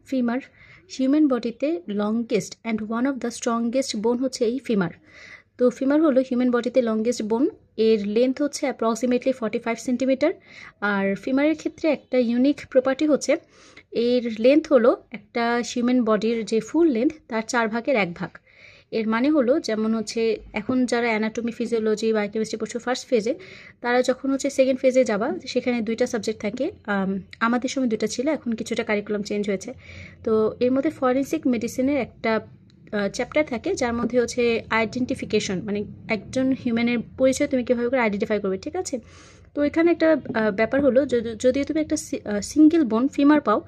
Femur human বডিতে longest and one of the strongest বোন হচ্ছে এই ফিমার। তো ফিমার হলো হিউম্যান বডিতে লংগেস্ট বোন। এর লেন্থ হচ্ছে অ্যাপ্রক্সিমেটলি 45 সেন্টিমিটার। আর ফিমারের ক্ষেত্রে একটা ইউনিক প্রপার্টি হচ্ছে এর লেন্থ হলো একটা হিউম্যান বডির যে ফুল লেন্থ তার 4 ভাগের 1 ভাগ। এর মানে হলো যেমন হচ্ছে এখন যারা অ্যানাটমি ফিজিওলজি বায়োকেমিস্ট্রি পড়ছো ফার্স্ট ফেজে, তারা যখন হচ্ছে সেকেন্ড ফেজে যাবা সেখানে 2টা সাবজেক্ট থাকে। আমাদের সময় 2টা ছিল, এখন কিছুটা কারিকুলাম চেঞ্জ হয়েছে। তো এর মধ্যে ফরেনসিক মেডিসিনের একটা চ্যাপ্টার থাকে যার মধ্যে হচ্ছে আইডেন্টিফিকেশন, মানে একজন হিউম্যানের পরিচয় তুমি কীভাবে করে আইডেন্টিফাই করবে, ঠিক আছে। তো এখানে একটা ব্যাপার হলো যদিও তুমি একটা সিঙ্গেল বোন ফিমার পাও,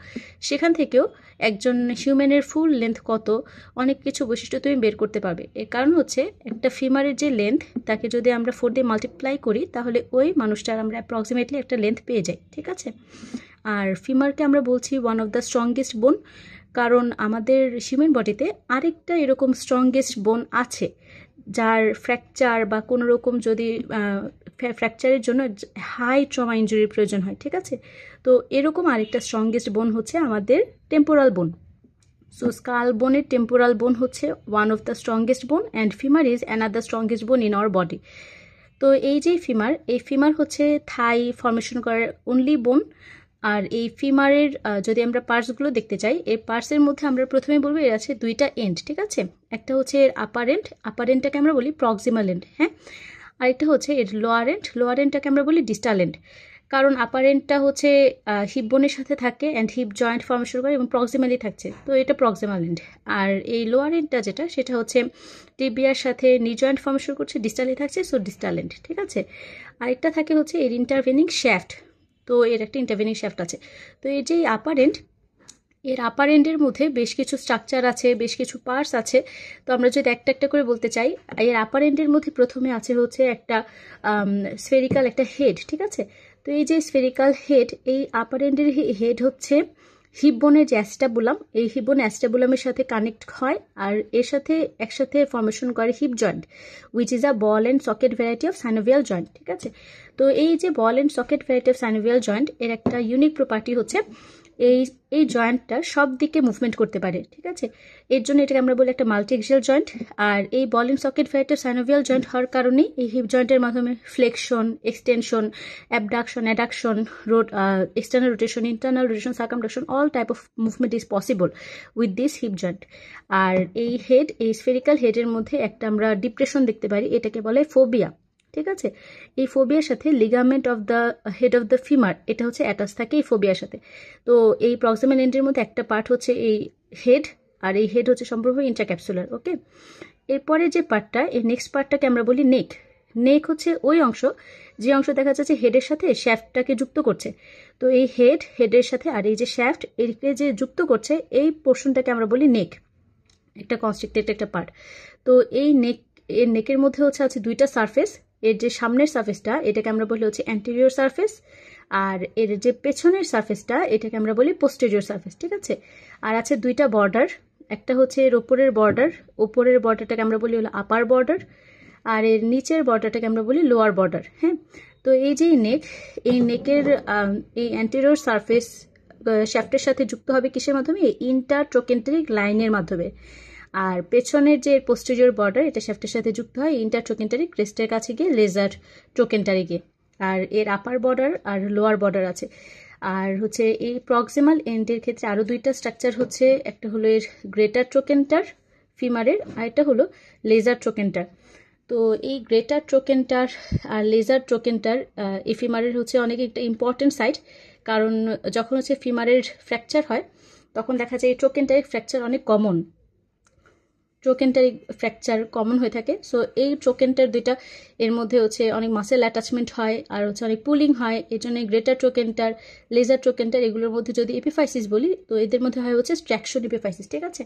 সেখান থেকেও একজন হিউম্যানের ফুল লেন্থ কত অনেক কিছু বৈশিষ্ট্য তুমি বের করতে পারবে। এর কারণ হচ্ছে একটা ফিমারের যে লেন্থ তাকে যদি আমরা 4 দিয়ে মাল্টিপ্লাই করি তাহলে ওই মানুষটার আমরা অ্যাপ্রক্সিমেটলি একটা লেন্থ পেয়ে যাই, ঠিক আছে। আর ফিমারকে আমরা বলছি ওয়ান অফ দ্য স্ট্রংগেস্ট বোন, কারণ আমাদের হিউম্যান বডিতে আরেকটা এরকম স্ট্রংগেস্ট বোন আছে যার ফ্র্যাকচার বা কোনো রকম যদি ফ্র্যাকচারের জন্য হাই ট্রমা ইনজুরির প্রয়োজন হয়, ঠিক আছে। তো এরকম আরেকটা স্ট্রংগেস্ট বোন হচ্ছে আমাদের টেম্পোরাল বোন। সো স্কাল বোনের টেম্পোরাল বোন হচ্ছে ওয়ান অফ দ্য স্ট্রংগেস্ট বোন and femur is another strongest বোন ইন আওয়ার বডি। তো এই যে এই ফিমার হচ্ছে থাই ফর্মেশন করার অনলি বোন। আর এই ফিমারের যদি আমরা পার্টসগুলো দেখতে চাই, এই পার্টসের মধ্যে আমরা প্রথমে বলবো এর আছে 2টা এন্ড, ঠিক আছে। একটা হচ্ছে এর আপার এন্ডটাকে আমরা বলি প্রক্সিমাল এন্ড, হ্যাঁ। আরেকটা হচ্ছে এর লোয়ার এন্ডটাকে আমরা বলি ডিস্টাল এন্ড। কারণ আপার এন্ডটা হচ্ছে হিপ বোনের সাথে থাকে অ্যান্ড হিপ জয়েন্ট ফর্মেশন করে এবং প্রক্সিমালি থাকছে, তো এটা প্রক্সিমাল এন্ড। আর এই লোয়ার এন্ডটা যেটা সেটা হচ্ছে টিবিয়ার সাথে নি জয়েন্ট ফর্মেশন করছে, ডিস্টালি থাকছে, সো ডিস্টাল এন্ড, ঠিক আছে। আরেকটা থাকে হচ্ছে এর ইন্টারভেনিং শ্যাফট, তো এর একটা ইন্টারভেনিং শ্যাফট আছে। তো এই যে এর আপার এন্ডের মধ্যে বেশ কিছু স্ট্রাকচার আছে, বেশ কিছু পার্টস আছে। তো আমরা যদি একটা একটা করে বলতে চাই, এর আপার এন্ডের মধ্যে প্রথমে আছে হচ্ছে একটা স্ফেরিক্যাল একটা হেড, ঠিক আছে। তো এই যে স্ফেরিক্যাল হেড, এই আপার এন্ডের হেড হচ্ছে হিপ বোনের যে অ্যাস্টাবুলাম, এই হিপ বোন অ্যাস্টাবুলামের সাথে কানেক্ট হয় আর এর সাথে একসাথে ফর্মেশন করে hip joint, which is a ball and socket variety of synovial joint, ঠিক আছে। তো এই যে ball and socket variety of synovial joint এর একটা ইউনিক প্রপার্টি হচ্ছে এই জয়েন্টটা সব দিকে মুভমেন্ট করতে পারে, ঠিক আছে। এর জন্য এটাকে আমরা বলি একটা মাল্টি এক্সিয়াল জয়েন্ট। আর এই ball and socket variety of synovial joint হওয়ার কারণেই এই হিপ জয়েন্টের মাধ্যমে flexion, extension, abduction, adduction, external rotation, internal rotation, circumduction, all type of movement is possible with this hip joint. আর এই স্ফেরিক্যাল হেডের মধ্যে একটা আমরা ডিপ্রেশন দেখতে পারি, এটাকে বলে ফোবিয়া, ঠিক আছে। এই ফোবিয়ার সাথে ligament of the head of the femur এটা হচ্ছে অ্যাটাচ থাকে এই ফোবিয়ার সাথে। তো এই প্রক্সিমাল এন্ডের মধ্যে একটা পার্ট হচ্ছে এই হেড, আর এই হেড হচ্ছে সম্পূর্ণ ইন্ট্রাক্যাপসুলার, ওকে। এরপরে যে পার্টটা, এই নেক্সট পার্টটাকে আমরা বলি নেক হচ্ছে ওই অংশ যে অংশ দেখা যাচ্ছে হেডের সাথে শ্যাফটটাকে যুক্ত করছে। তো এই হেডের সাথে আর এই যে শ্যাফট একে যে যুক্ত করছে এই পোর্শনটাকে আমরা বলি নেক, একটা কনস্ট্রিক্টেড একটা পার্ট। তো এই নেকের মধ্যে হচ্ছে আছে 2টা সারফেস। এর যে সামনের সারফেসটা এটাকে আমরা বলি হচ্ছে অ্যান্টেরিয়র সারফেস, আর এর যে পেছনের সারফেসটা এটাকে আমরা বলি পোস্টেরিয়র সারফেস, ঠিক আছে। আর আছে 2টা বর্ডার, একটা হচ্ছে এর ওপরের বর্ডারটাকে আমরা বলি হলো আপার বর্ডার, আর এর নিচের বর্ডারটাকে আমরা বলি লোয়ার বর্ডার, হ্যাঁ। তো এই যে এই নেকের এই অ্যান্টেরিয়র সারফেস শ্যাফটের সাথে যুক্ত হবে কিসের মাধ্যমে? ইন্টারট্রোকেন্টারিক লাইনের মাধ্যমে। আর পেছনের যে পোস্টেরিয়র বর্ডার এটা শ্যাফটের সাথে যুক্ত হয় ইন্টারট্রোকেন্টারিক ক্রেস্টের কাছে গিয়ে লেজার ট্রোকেন্টারিকে। আর এর আপার বর্ডার আর লোয়ার বর্ডার আছে। আর হচ্ছে এই প্রক্সিমাল এন্ডের ক্ষেত্রে আরও 2টা স্ট্রাকচার হচ্ছে, একটা হলো এর গ্রেটার ট্রোকেন্টার ফিমারের, আর একটা হলো লেজার ট্রোকেন্টার। তো এই গ্রেটার ট্রোকেন্টার আর লেজার ট্রোকেন্টার এই ফিমারের হচ্ছে অনেক একটা ইম্পর্টেন্ট সাইট, কারণ যখন হচ্ছে ফিমারের ফ্র্যাকচার হয় তখন দেখা যায় এই ট্রোকেন্টারিক ফ্র্যাকচার অনেক কমন, ট্রোকেন্টারিক ফ্র্যাকচার কমন হয়ে থাকে। সো এই ট্রোকেন্টার 2টা এর মধ্যে হচ্ছে অনেক মাসেল অ্যাটাচমেন্ট হয় আর হচ্ছে অনেক পুলিং হয়, এই জন্য গ্রেটার ট্রোকেন্টার, লেজার ট্রোকেন্টার এগুলোর মধ্যে যদি এপিফাইসিস বলি তো এদের মধ্যে হয় হচ্ছে ট্র্যাকশন এপিফাইসিস, ঠিক আছে।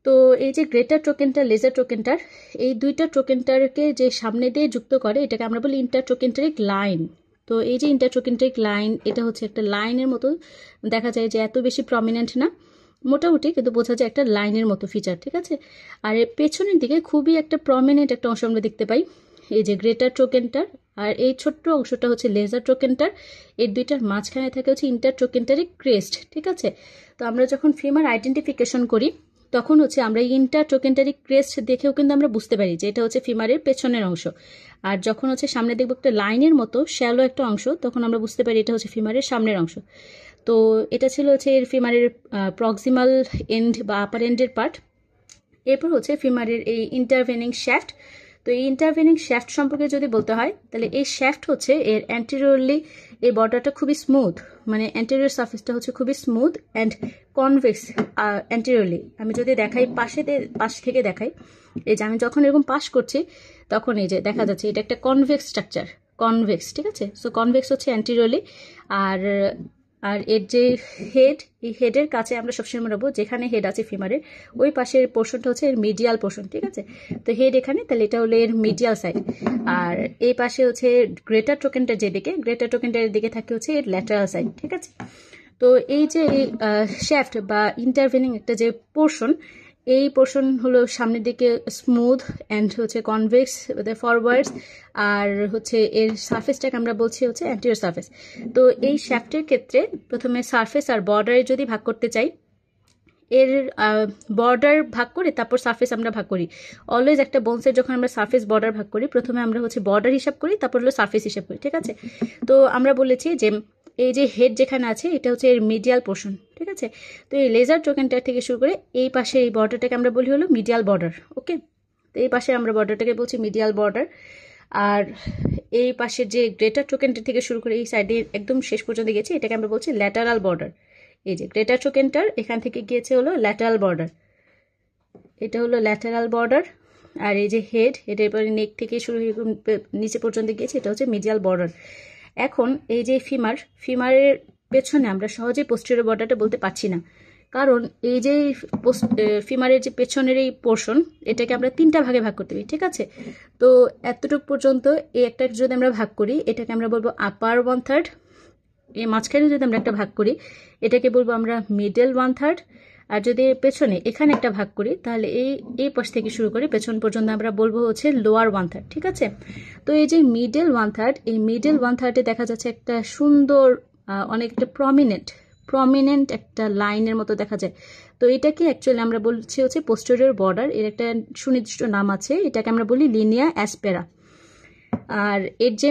তো এই যে গ্রেটার ট্রোকেন্টার, লেজার ট্রোকেন্টার, এই 2টা ট্রোকেন্টারকে যে সামনে দিয়ে যুক্ত করে এটাকে আমরা বলি ইন্টারট্রোকেন্টারিক লাইন। তো এই যে ইন্টারট্রোকেন্টারিক লাইন এটা হচ্ছে একটা লাইনের মতো দেখা যায়, যে এত বেশি প্রমিনেন্ট না, মোটামুটি, কিন্তু বোঝা যায় একটা লাইনের মতো ফিচার, ঠিক আছে। আর এর পেছনের দিকে খুবই একটা প্রমিনেন্ট একটা অংশ আমরা দেখতে পাই, এই যে গ্রেটার ট্রোকেন্টার আর এই ছোট্ট অংশটা হচ্ছে লেজার ট্রোকেন্টার। এর দুইটার মাঝখানে থাকে হচ্ছে ইন্টার ট্রোকেন্টারি ক্রেস্ট, ঠিক আছে। তো আমরা যখন ফিমার আইডেন্টিফিকেশন করি তখন হচ্ছে আমরা ইন্টার ট্রোকেন্টারি ক্রেস্ট দেখেও কিন্তু আমরা বুঝতে পারি যে এটা হচ্ছে ফিমারের পেছনের অংশ। আর যখন হচ্ছে সামনে দেখবো একটা লাইনের মতো শ্যালো একটা অংশ, তখন আমরা বুঝতে পারি এটা হচ্ছে ফিমারের সামনের অংশ। তো এটা ছিল হচ্ছে এর ফিমারের প্রক্সিমাল এন্ড বা আপার এন্ডের পার্ট। এরপর হচ্ছে ফিমারের এই ইন্টারভেনিং শ্যাফট। তো এই ইন্টারভেনিং শ্যাফট সম্পর্কে যদি বলতে হয় তাহলে এই শ্যাফট হচ্ছে এর অ্যান্টেরিয়রলি এই বর্ডারটা খুবই স্মুথ, মানে অ্যান্টেরিয়র সার্ফেসটা হচ্ছে খুবই স্মুথ অ্যান্ড কনভেক্স অ্যান্টেরিয়রলি। আমি যদি দেখাই পাশ থেকে দেখাই, এই যে আমি যখন এরকম পাশ করছি তখন এই যে দেখা যাচ্ছে এটা একটা কনভেক্স স্ট্রাকচার, কনভেক্স, ঠিক আছে। সো কনভেক্স হচ্ছে অ্যান্টেরিয়রলি। আর আর এর যে হেড, এই হেডের কাছে আমরা সবসময় রাখবো, যেখানে হেড আছে ফিমারের ওই পাশের পোর্শনটা হচ্ছে এর মিডিয়াল পোর্শন, ঠিক আছে। তো হেড এখানে, তাহলে এটা হলো এর মিডিয়াল সাইড। আর এই পাশে হচ্ছে গ্রেটার ট্রোকেন্টার, যেদিকে গ্রেটার ট্রোকেন্টারের দিকে থাকে হচ্ছে এর ল্যাটারাল সাইড, ঠিক আছে। তো এই যে শ্যাফট বা ইন্টারভেনিং একটা যে পোর্শন, এই পোর্শন হলো সামনের দিকে স্মুথ অ্যান্ড হচ্ছে কনভেক্স ফরওয়ার্ডস, আর হচ্ছে এর সারফেসটাকে আমরা বলছি হচ্ছে অ্যান্টেরিয়র সারফেস। তো এই শ্যাফটের ক্ষেত্রে প্রথমে সারফেস আর বর্ডারে যদি ভাগ করতে চাই, এর বর্ডার ভাগ করে তারপর সারফেস আমরা ভাগ করি। অলওয়েজ একটা বোনসের যখন আমরা সারফেস বর্ডার ভাগ করি, প্রথমে আমরা হচ্ছে বর্ডার হিসাব করি, তারপর হলো সারফেস হিসাব করি, ঠিক আছে। তো আমরা বলেছি যে এই যে হেড যেখানে আছে এটা হচ্ছে এর মিডিয়াল পোর্শন, ঠিক আছে। তো এই লেজার ট্রোকেন্টার থেকে শুরু করে এই পাশে এই বর্ডারটাকে আমরা বলি হলো মিডিয়াল বর্ডার, ওকে। তো এই পাশে আমরা বর্ডারটাকে বলছি মিডিয়াল বর্ডার। আর এই পাশের যে গ্রেটার ট্রোকেন্টার থেকে শুরু করে এই সাইডে একদম শেষ পর্যন্ত গেছে, এটাকে আমরা বলছি ল্যাটারাল বর্ডার। এই যে গ্রেটার ট্রোকেন্টার এখান থেকে গিয়েছে হলো ল্যাটারাল বর্ডার, এটা হলো ল্যাটারাল বর্ডার। আর এই যে হেড, এটার পরে নেক থেকে শুরু নিচে পর্যন্ত গিয়েছে, এটা হচ্ছে মিডিয়াল বর্ডার। এখন এই যে ফিমারের পেছনে আমরা সহজে পোস্টেরিয়র বর্ডারটা বলতে পারছি না, কারণ এই যে ফিমারের যে পেছনের এই পোর্শন, এটাকে আমরা তিনটা ভাগে ভাগ করতে পারি, ঠিক আছে। তো এতটুকু পর্যন্ত এই একটা যদি আমরা ভাগ করি, এটাকে আমরা বলবো আপার 1/3। এই মাঝখানে যদি আমরা একটা ভাগ করি, এটাকে বলবো আমরা মিডল 1/3। আর যদি পেছনে এখানে একটা ভাগ করি, তাহলে এই পাশ থেকে শুরু করে পেছন পর্যন্ত আমরা বলবো হচ্ছে লোয়ার 1/3, ঠিক আছে। তো এই যে মিডল 1/3, এই মিডল 1/3-এ দেখা যাচ্ছে একটা সুন্দর অনেকটা প্রমিনেন্ট একটা লাইনের মতো দেখা যায়। তো এটাকে অ্যাকচুয়ালি আমরা বলছি হচ্ছে পোস্টেরিয়র বর্ডার। এর একটা সুনির্দিষ্ট নাম আছে, এটাকে আমরা বলি লিনিয়া অ্যাসপেরা। আর এর যে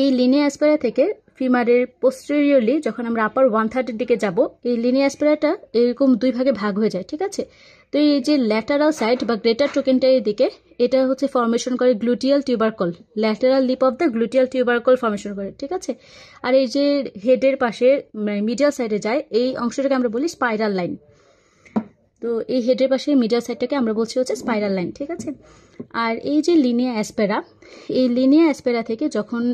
এই লিনিয়া অ্যাসপেরা থেকে ফিমারের পোস্টেরিয়রলি যখন আমরা আপার 1/3-এর দিকে যাব, এই লিনিয়া অ্যাসপেরাটা এরকম দুই ভাগে ভাগ হয়ে যায়, ঠিক আছে। তো এই যে ল্যাটারাল সাইড বা গ্রেটার ট্রোকেন্টারের দিকে, এটা হচ্ছে ফর্মেশন করে gluteal tubercle, lateral lip of the gluteal tubercle formation করে, ঠিক আছে। আর এই যে হেডের পাশে মিডিয়াল সাইডে যায়, এই অংশটাকে আমরা বলি স্পাইরাল লাইন। তো এই হেডের পাশে মিডিয়াল সাইডটাকে আমরা বলছি হচ্ছে স্পাইরাল লাইন, ঠিক আছে। আর এই যে লিনিয়া অ্যাসপেরা, এই লিনিয়া অ্যাসপেরা থেকে যখন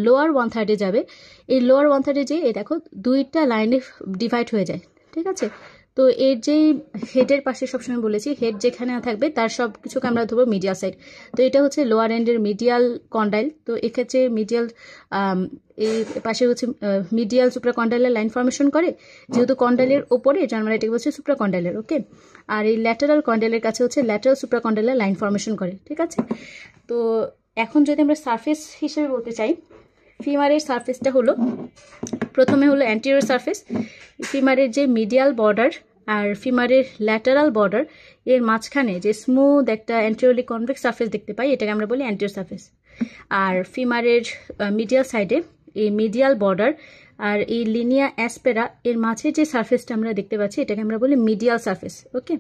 লোয়ার 1/3-এ যাবে, এই লোয়ার 1/3-এ যে এই দেখো দুইটা লাইনে ডিভাইড হয়ে যায়, ঠিক আছে। তো এর যে হেডের পাশে সবসময় বলেছি, হেড যেখানে থাকবে তার সব কিছুকে আমরা ধরবো মিডিয়াল সাইড। তো এটা হচ্ছে লোয়ার এন্ডের মিডিয়াল কন্ডাইল। তো এক্ষেত্রে মিডিয়াল এই পাশে হচ্ছে মিডিয়াল সুপ্রাকন্ডাইলের লাইন ফর্মেশন করে, যেহেতু কন্ডাইলের ওপরে আমরা এটাকে বলছি সুপ্রাকন্ডাইলের, ওকে। আর এই ল্যাটারাল কন্ডাইলের কাছে হচ্ছে ল্যাটারাল সুপ্রাকন্ডাইলের লাইন ফর্মেশন করে, ঠিক আছে। তো এখন যদি আমরা সারফেস হিসেবে বলতে চাই, ফিমারের সারফেসটা হলো প্রথমে হলো অ্যান্টেরিয়র সারফেস। ফিমারের যে মিডিয়াল বর্ডার আর ফিমারের ল্যাটারাল বর্ডার, এর মাঝখানে যে স্মুথ একটা অ্যান্টেরিয়রলি কনভেক্স সারফেস দেখতে পাই, এটাকে আমরা বলি অ্যান্টেরিয়র সারফেস। আর ফিমারের মিডিয়াল সাইডে এই মিডিয়াল বর্ডার আর এই লিনিয়া অ্যাসপেরা এর মাঝে যে সারফেসটা আমরা দেখতে পাচ্ছি, এটাকে আমরা বলি মিডিয়াল সারফেস, ওকে।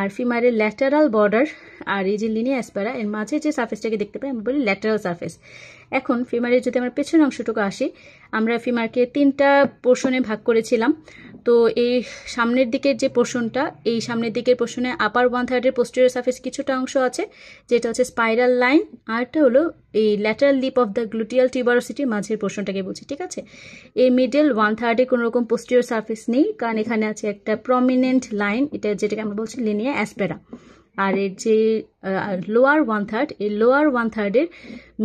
আর ফিমারের ল্যাটারাল বর্ডার আর এই যে লিনিয়া অ্যাসপেরা এর মাঝে যে সারফেসটাকে দেখতে পাই, আমরা বলি ল্যাটারাল সারফেস। এখন ফিমারের যদি আমরা পেছনের অংশটুকু আসি, আমরা ফিমারকে তিনটা পোর্শনে ভাগ করেছিলাম। তো এই সামনের দিকের যে পোর্শনটা, এই সামনের দিকের পোর্শনে আপার 1/3-এর পোস্টেরিয়র সারফেস কিছুটা অংশ আছে, যেটা হচ্ছে স্পাইরাল লাইন। আরটা হলো এই lateral lip of the gluteal tuberosity মাঝের পোর্শনটাকে বলছি, ঠিক আছে। এই মিডল 1/3-এ কোনো রকম পোস্টেরিয়র সারফেস নেই, কারণ এখানে আছে একটা প্রমিনেন্ট লাইন, এটা যেটাকে আমরা বলছি লিনিয়া অ্যাসপেরা। আর এর যে লোয়ার 1/3, এই লোয়ার 1/3-এর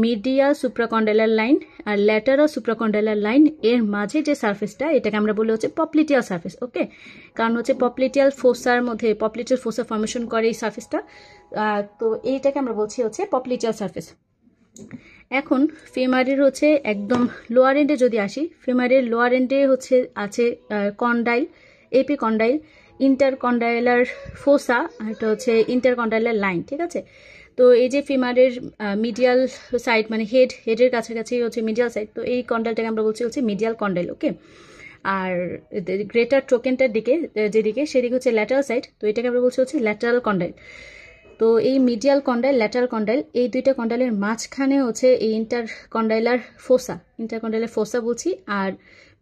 মিডিয়াল সুপ্রাকন্ডাইলার লাইন আর ল্যাটারাল সুপ্রাকন্ডাইলার লাইন এর মাঝে যে সারফেসটা, এটাকে আমরা বলি হচ্ছে পপলিটিয়াল সারফেস, ওকে। কারণ হচ্ছে পপলিটিয়াল ফোসা ফর্মেশন করে এই সারফেসটা। তো এইটাকে আমরা বলছি হচ্ছে পপলিটিয়াল সারফেস। এখন ফিমারের হচ্ছে একদম লোয়ার এন্ডে যদি আসি, ফিমারের লোয়ার এন্ডে হচ্ছে আছে কন্ডাইল, এপি কন্ডাইল, ইন্টারকন্ডাইলার ফোসা, আর এটা হচ্ছে ইন্টারকন্ডাইলার লাইন, ঠিক আছে। তো এই যে ফিমারের মিডিয়াল সাইড মানে হেডের কাছাকাছি হচ্ছে মিডিয়াল সাইড, তো এই কন্ডাইলটাকে আমরা বলছি হচ্ছে মিডিয়াল কন্ডাইল, ওকে। আর গ্রেটার ট্রোকেন্টার দিকে যেদিকে সেদিকে হচ্ছে ল্যাটারাল সাইড, তো এটাকে আমরা বলছি হচ্ছে ল্যাটারাল কন্ডাইল। তো এই মিডিয়াল কন্ডাইল, ল্যাটারাল কন্ডাইল, এই দুইটা কন্ডাইলের মাঝখানে হচ্ছে এই ইন্টারকন্ডাইলার ফোসা বলছি। আর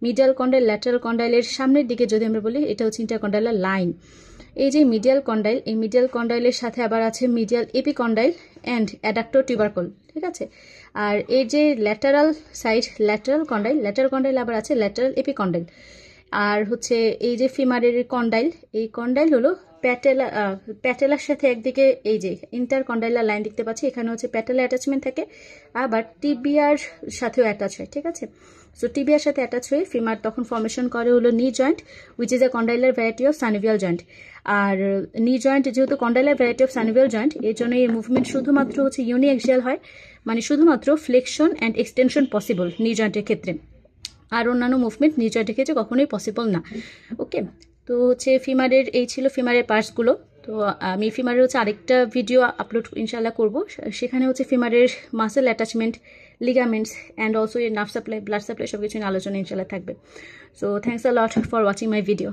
মিডিয়াল কন্ডাইল, ল্যাটারাল কন্ডাইলের সামনের দিকে যদি আমরা বলি, এটা হচ্ছে ইন্টারকন্ডাইলার লাইন। এই যে মিডিয়াল কন্ডাইল, এই মিডিয়াল কন্ডাইলের সাথে আবার আছে medial epicondyle and adductor tubercle, ঠিক আছে। আর এই যে ল্যাটারাল সাইড, ল্যাটারাল কন্ডাইল আবার আছে ল্যাটারাল এপিকন্ডাইল। আর হচ্ছে এই যে ফিমারের কন্ডাইল, এই কন্ডাইল হলো প্যাটেলার সাথে একদিকে এই যে ইন্টারকন্ডাইলার লাইন দেখতে পাচ্ছি, এখানে হচ্ছে প্যাটেলা অ্যাটাচমেন্ট থাকে, আবার টিবিয়ার সাথেও অ্যাটাচ হয়, ঠিক আছে। সো টিবিয়ার সাথে অ্যাটাচ হয়ে ফিমার তখন ফর্মেশন করে হলো knee joint, which is a condylar variety of synovial joint. আর নি জয়েন্ট যেহেতু condylar variety of synovial joint, এর জন্য এই মুভমেন্ট শুধুমাত্র হচ্ছে ইউনিঅ্যাক্সিয়াল হয়, মানে শুধুমাত্র ফ্লেকশন অ্যান্ড এক্সটেনশন পসিবল নি জয়েন্টের ক্ষেত্রে, আর অন্যান্য মুভমেন্ট নি জয়েন্টের ক্ষেত্রে কখনোই পসিবল না, ওকে। তো হচ্ছে ফিমারের এই ছিল ফিমারের পার্টসগুলো। তো আমি ফিমারের হচ্ছে আরেকটা ভিডিও আপলোড ইনশাল্লাহ করব, সেখানে হচ্ছে ফিমারের muscle attachment, ligaments and also nerve supply, blood supply সব কিছু নিয়ে আলোচনা ইনশাল্লাহ থাকবে। So thanks a lot for watching my video.